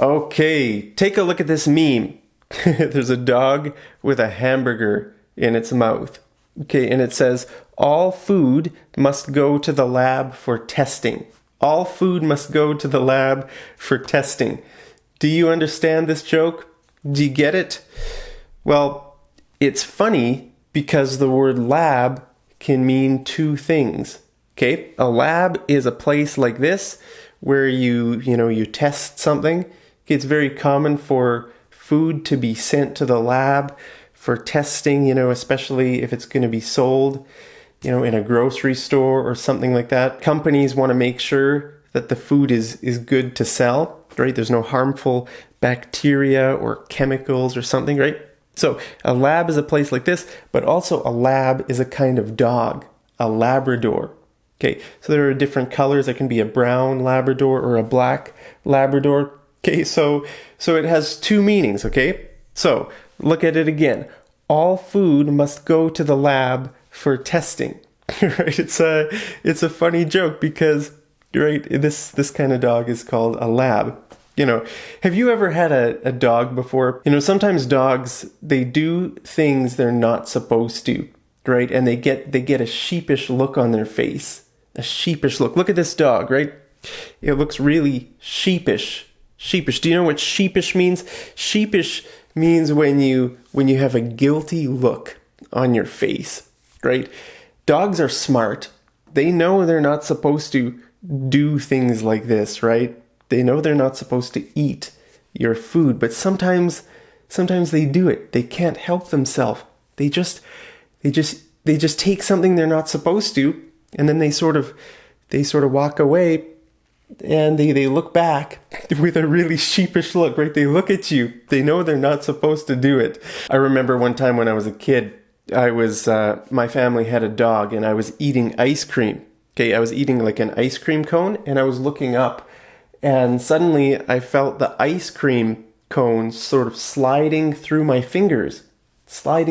Okay, take a look at this meme. There's a dog with a hamburger in its mouth. Okay, and it says, all food must go to the lab for testing. All food must go to the lab for testing. Do you understand this joke? Do you get it? Well, it's funny because the word lab can mean two things. Okay, a lab is a place like this where you test something. It's very common for food to be sent to the lab for testing, especially if it's going to be sold, in a grocery store or something like that. Companies want to make sure that the food is good to sell, right? There's no harmful bacteria or chemicals or something, right? So a lab is a place like this, but also a lab is a kind of dog, a Labrador. Okay, so there are different colors. There can be a brown Labrador or a black Labrador. Okay, so it has two meanings, okay? So look at it again. All food must go to the lab for testing. Right? It's a funny joke because, right, this kind of dog is called a lab. Have you ever had a dog before? Sometimes dogs, they do things they're not supposed to, right? And they get a sheepish look on their face. A sheepish look. Look at this dog, right? It looks really sheepish. Sheepish. Do you know what sheepish means? Sheepish means when you have a guilty look on your face, right? Dogs are smart. They know they're not supposed to do things like this, right? They know they're not supposed to eat your food, but sometimes they do it. They can't help themselves. They just take something they're not supposed to, and then they sort of walk away. And they look back with a really sheepish look, right? They look at you. They know they're not supposed to do it. I remember one time when I was a kid, my family had a dog and I was eating ice cream. Okay, I was eating like an ice cream cone and I was looking up and suddenly I felt the ice cream cone sort of sliding through my fingers. I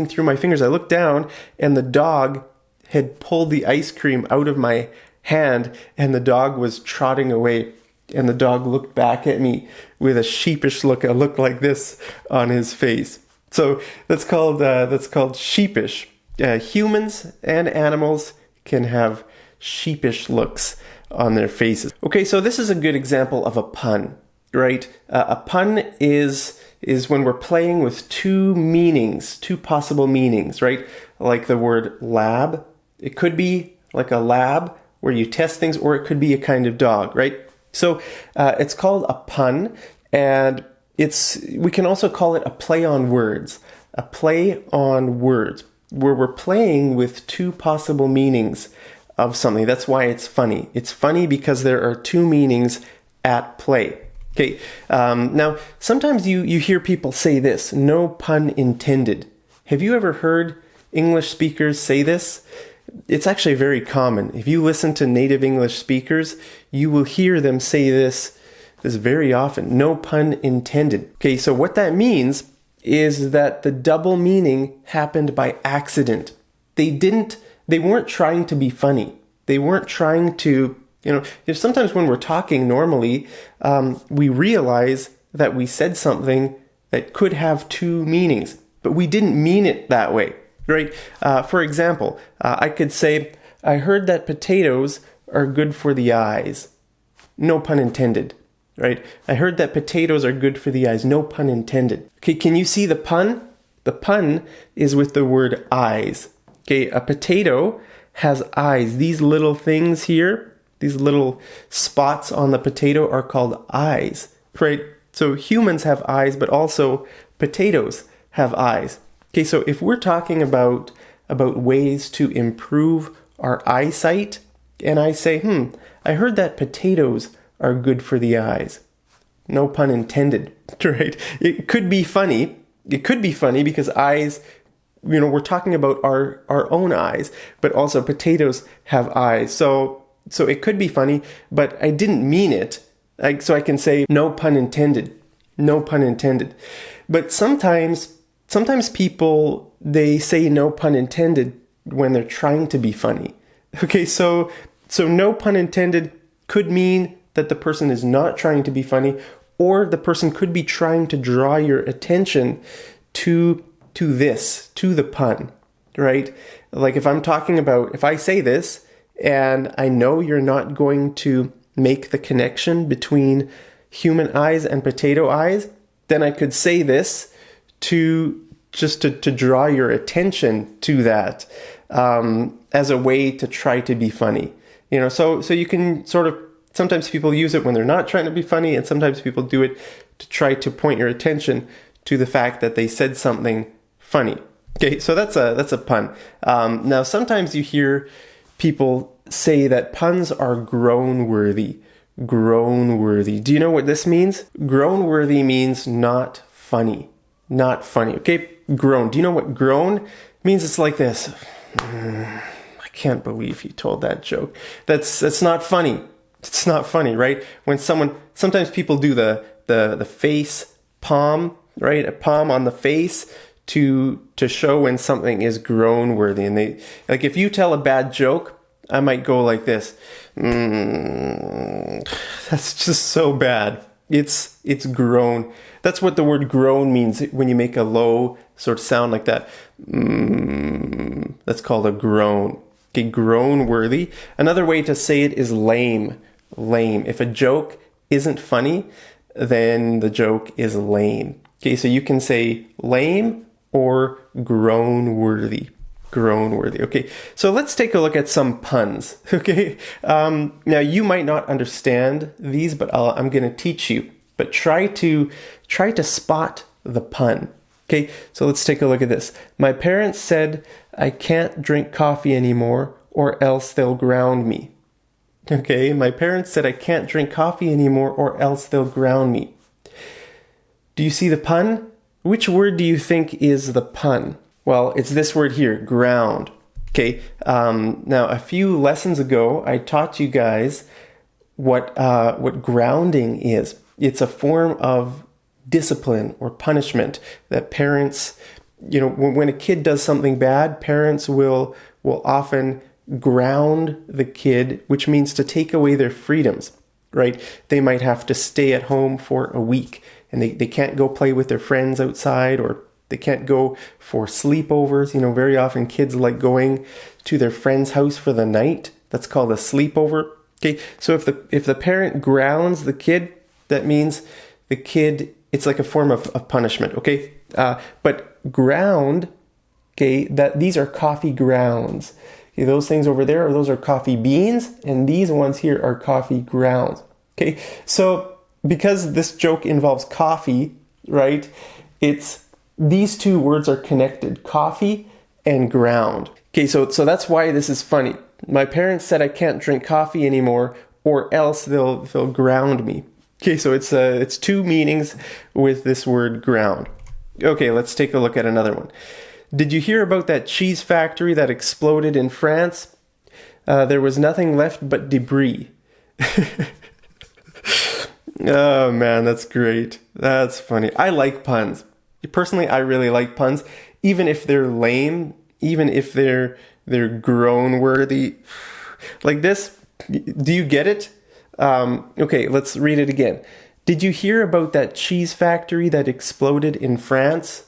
looked down and the dog had pulled the ice cream out of my hand and the dog was trotting away, and the dog looked back at me with a sheepish look, a look like this on his face. So that's called sheepish. Humans and animals can have sheepish looks on their faces. Okay, so this is a good example of a pun, right? A pun is when we're playing with two possible meanings, right? Like the word lab. It could be like a lab where you test things, or it could be a kind of dog, right? So it's called a pun, and we can also call it a play on words. A play on words, where we're playing with two possible meanings of something. That's why it's funny. It's funny because there are two meanings at play. Okay, now sometimes you hear people say this, no pun intended. Have you ever heard English speakers say this? It's actually very common. If you listen to native English speakers, you will hear them say this very often. No pun intended. Okay, so what that means is that the double meaning happened by accident. They weren't trying to be funny. They weren't trying to, sometimes when we're talking normally, we realize that we said something that could have two meanings, but we didn't mean it that way. Right? For example, I could say, I heard that potatoes are good for the eyes. No pun intended. Right? I heard that potatoes are good for the eyes. No pun intended. Okay, can you see the pun? The pun is with the word eyes. Okay, a potato has eyes. These little things here, these little spots on the potato are called eyes. Right? So humans have eyes, but also potatoes have eyes. Okay, so if we're talking about ways to improve our eyesight, and I say, I heard that potatoes are good for the eyes. No pun intended, right? It could be funny. It could be funny because eyes, we're talking about our own eyes, but also potatoes have eyes. So it could be funny, but I didn't mean it. So I can say, no pun intended. No pun intended. But sometimes people, they say no pun intended when they're trying to be funny. Okay, so no pun intended could mean that the person is not trying to be funny, or the person could be trying to draw your attention to the pun, right? Like if I say this and I know you're not going to make the connection between human eyes and potato eyes, then I could say this to draw your attention to that, as a way to try to be funny. So you can sort of, sometimes people use it when they're not trying to be funny, and sometimes people do it to try to point your attention to the fact that they said something funny. Okay, so that's a pun. Now, sometimes you hear people say that puns are groan-worthy. Groan-worthy. Do you know what this means? Groan-worthy means not funny. Not funny. Okay, groan. Do you know what groan means? It's like this. I can't believe he told that joke. That's not funny. It's not funny, right? When sometimes people do the face palm, right? A palm on the face to show when something is groan-worthy. And they, like, if you tell a bad joke, I might go like this. That's just so bad. It's groan. That's what the word groan means when you make a low sort of sound like that. That's called a groan. Okay, groan-worthy. Another way to say it is lame. Lame. If a joke isn't funny, then the joke is lame. Okay, so you can say lame or groan-worthy. Groan-worthy. Okay, so let's take a look at some puns. Okay, now you might not understand these, but I'm going to teach you. But try to spot the pun. Okay, so let's take a look at this. My parents said I can't drink coffee anymore, or else they'll ground me. Okay, my parents said I can't drink coffee anymore, or else they'll ground me. Do you see the pun? Which word do you think is the pun? Well, it's this word here, ground. Okay, now a few lessons ago, I taught you guys what grounding is. It's a form of discipline or punishment that parents, when a kid does something bad, parents will often ground the kid, which means to take away their freedoms, right? They might have to stay at home for a week, and they can't go play with their friends outside, or they can't go for sleepovers. Very often kids like going to their friend's house for the night. That's called a sleepover. Okay, so if the parent grounds the kid, that means the kid, it's like a form of punishment, okay? But ground, okay, these are coffee grounds. Okay, those things over there, those are coffee beans, and these ones here are coffee grounds. Okay, so because this joke involves coffee, right? These two words are connected, coffee and ground. Okay, so that's why this is funny. My parents said I can't drink coffee anymore, or else they'll ground me. Okay, so it's two meanings with this word ground. Okay, let's take a look at another one. Did you hear about that cheese factory that exploded in France? There was nothing left but debris. Oh man, that's great. That's funny. I like puns. Personally, I really like puns, even if they're lame, even if they're groan-worthy. Like this, do you get it? Okay, let's read it again. Did you hear about that cheese factory that exploded in France?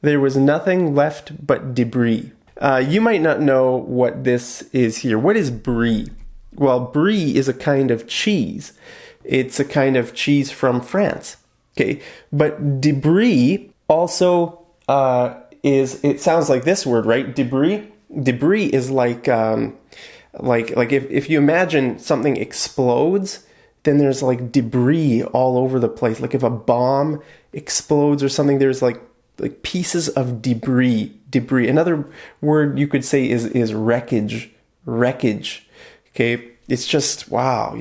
There was nothing left but debris. You might not know what this is here. What is brie? Well, brie is a kind of cheese. It's a kind of cheese from France. Okay, but debris also it sounds like this word, right? Debris. Debris is like if you imagine something explodes, then there's like debris all over the place. Like if a bomb explodes or something, there's like pieces of debris. Another word you could say is wreckage. Okay, it's just wow.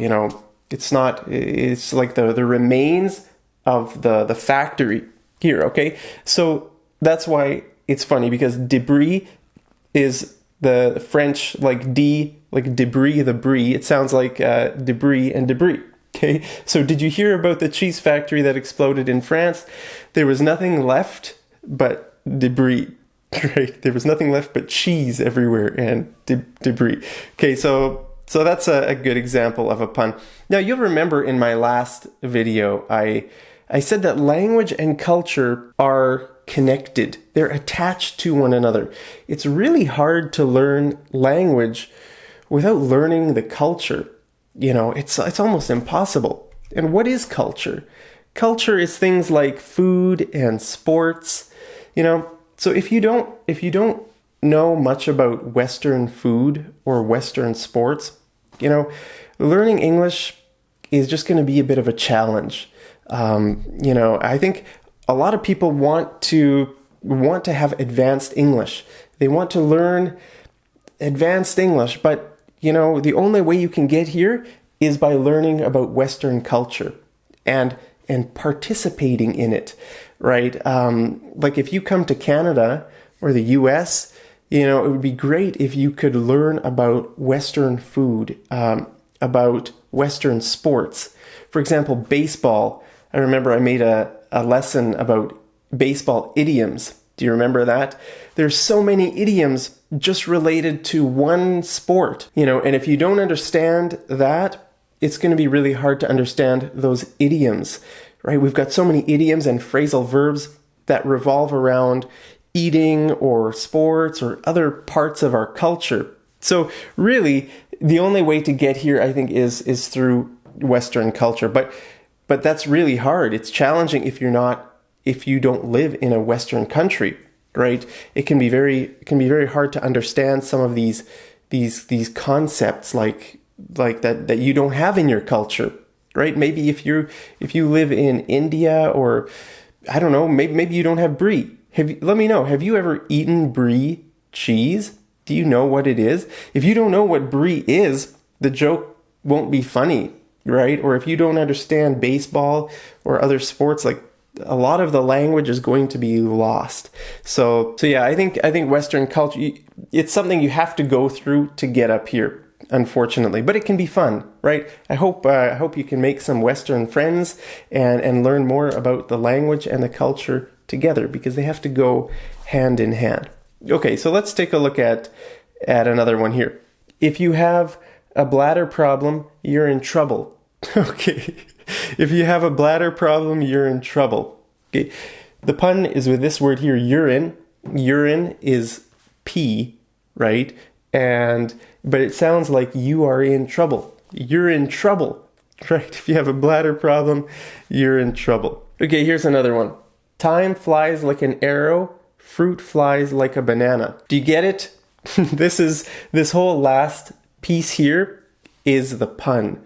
It's like the remains of the factory here. Okay, so that's why it's funny, because debris is the French debris, the brie. It sounds like debris and debris. Okay, so did you hear about the cheese factory that exploded in France? There was nothing left but debris. Right? There was nothing left but cheese everywhere and debris. Okay, so So that's a good example of a pun. Now, you'll remember in my last video, I said that language and culture are connected. They're attached to one another. It's really hard to learn language without learning the culture. You know, it's almost impossible. And what is culture? Culture is things like food and sports, you know. So if you don't know much about Western food or Western sports, you know, learning English is just going to be a bit of a challenge. You know, I think a lot of people want to have advanced English. They want to learn advanced English, but you know, the only way you can get here is by learning about Western culture and participating in it, right? Like if you come to Canada or the US, you know, it would be great if you could learn about Western food, about Western sports. For example, baseball. I remember I made a lesson about baseball idioms. Do you remember that? There's so many idioms just related to one sport, you know, and if you don't understand that, it's going to be really hard to understand those idioms, right? We've got so many idioms and phrasal verbs that revolve around eating or sports or other parts of our culture. So really, the only way to get here, I think, is through Western culture. But that's really hard. It's challenging if you don't live in a Western country, right? It can be very hard to understand some of these concepts like that you don't have in your culture, right? Maybe if you live in India, or I don't know, maybe you don't have brie. Let me know. Have you ever eaten brie cheese? Do you know what it is? If you don't know what brie is, the joke won't be funny, right? Or if you don't understand baseball or other sports, like a lot of the language is going to be lost. So yeah, I think Western culture, it's something you have to go through to get up here, unfortunately, but it can be fun, right? I hope you can make some Western friends and learn more about the language and the culture together, because they have to go hand in hand. Okay, so let's take a look at another one here. If you have a bladder problem, you're in trouble. Okay, if you have a bladder problem, you're in trouble. Okay, the pun is with this word here, urine. Urine is pee, right? But it sounds like you are in trouble. You're in trouble, right? If you have a bladder problem, you're in trouble. Okay, here's another one. Time flies like an arrow, fruit flies like a banana. Do you get it? This whole last piece here is the pun.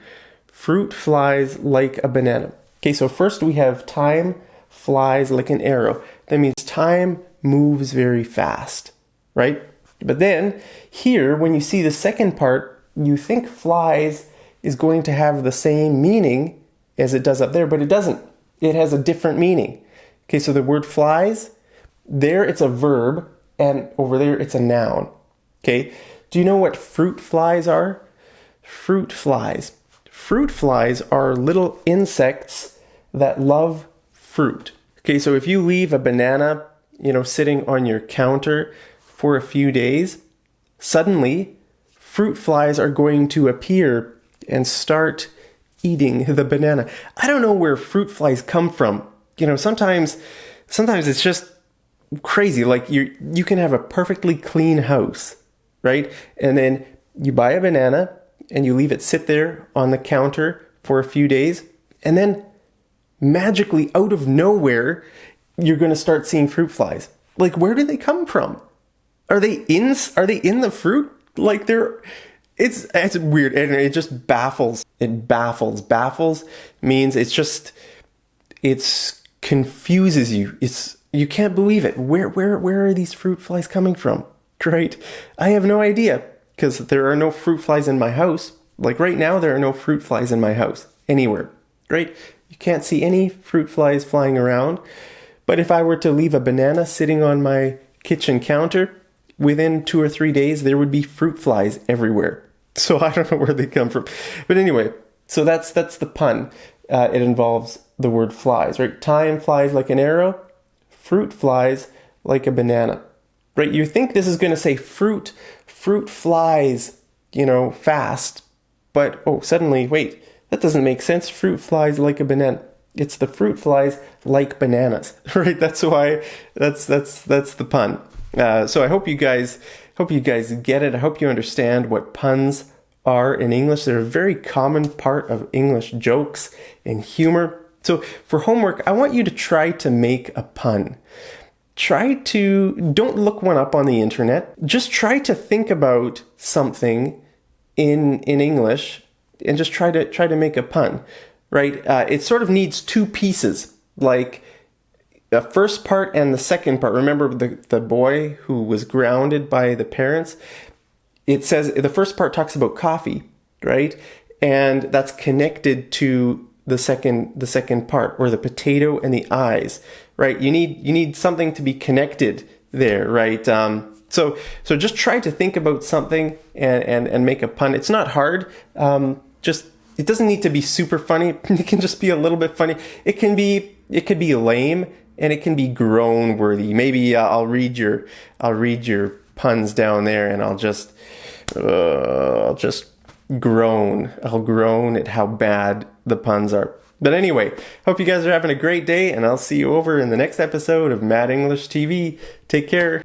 Fruit flies like a banana. Okay, so first we have time flies like an arrow. That means time moves very fast, right? But then here, when you see the second part, you think flies is going to have the same meaning as it does up there, but it doesn't. It has a different meaning. Okay, so the word flies, there it's a verb, and over there it's a noun. Okay, do you know what fruit flies are? Fruit flies. Fruit flies are little insects that love fruit. Okay, so if you leave a banana, you know, sitting on your counter for a few days, suddenly fruit flies are going to appear and start eating the banana. I don't know where fruit flies come from. You know, sometimes it's just crazy. Like you can have a perfectly clean house, right? And then you buy a banana and you leave it sit there on the counter for a few days, and then magically out of nowhere, you're going to start seeing fruit flies. Like, where do they come from? Are they in the fruit? Like it's weird, and it just baffles. It baffles. Baffles means it's confuses you. You can't believe it. Where are these fruit flies coming from? Right? I have no idea, because there are no fruit flies in my house. Like right now, there are no fruit flies in my house anywhere. Right? You can't see any fruit flies flying around. But if I were to leave a banana sitting on my kitchen counter, within 2 or 3 days, there would be fruit flies everywhere. So I don't know where they come from. But anyway, so that's the pun. It involves the word flies, right? Time flies like an arrow, fruit flies like a banana, right? You think this is going to say fruit flies, you know, fast, But, oh, suddenly, wait, that doesn't make sense. Fruit flies like a banana. It's the fruit flies like bananas, right? That's why, that's the pun. So I hope you guys get it. I hope you understand what puns are in English. They're a very common part of English jokes and humor. So for homework, I want you to try to make a pun. Don't look one up on the internet. Just try to think about something in English and just try to make a pun, right? It sort of needs two pieces, like the first part and the second part. Remember the boy who was grounded by the parents? It says the first part talks about coffee, right? And that's connected to the second part, or the potato and the eyes, right? You need something to be connected there, right? So just try to think about something and make a pun. It's not hard. It doesn't need to be super funny. It can just be a little bit funny. It could be lame, and it can be groan worthy. Maybe I'll read your puns down there, and I'll just groan. I'll groan at how bad the puns are. But anyway, hope you guys are having a great day, and I'll see you over in the next episode of Mad English TV. Take care.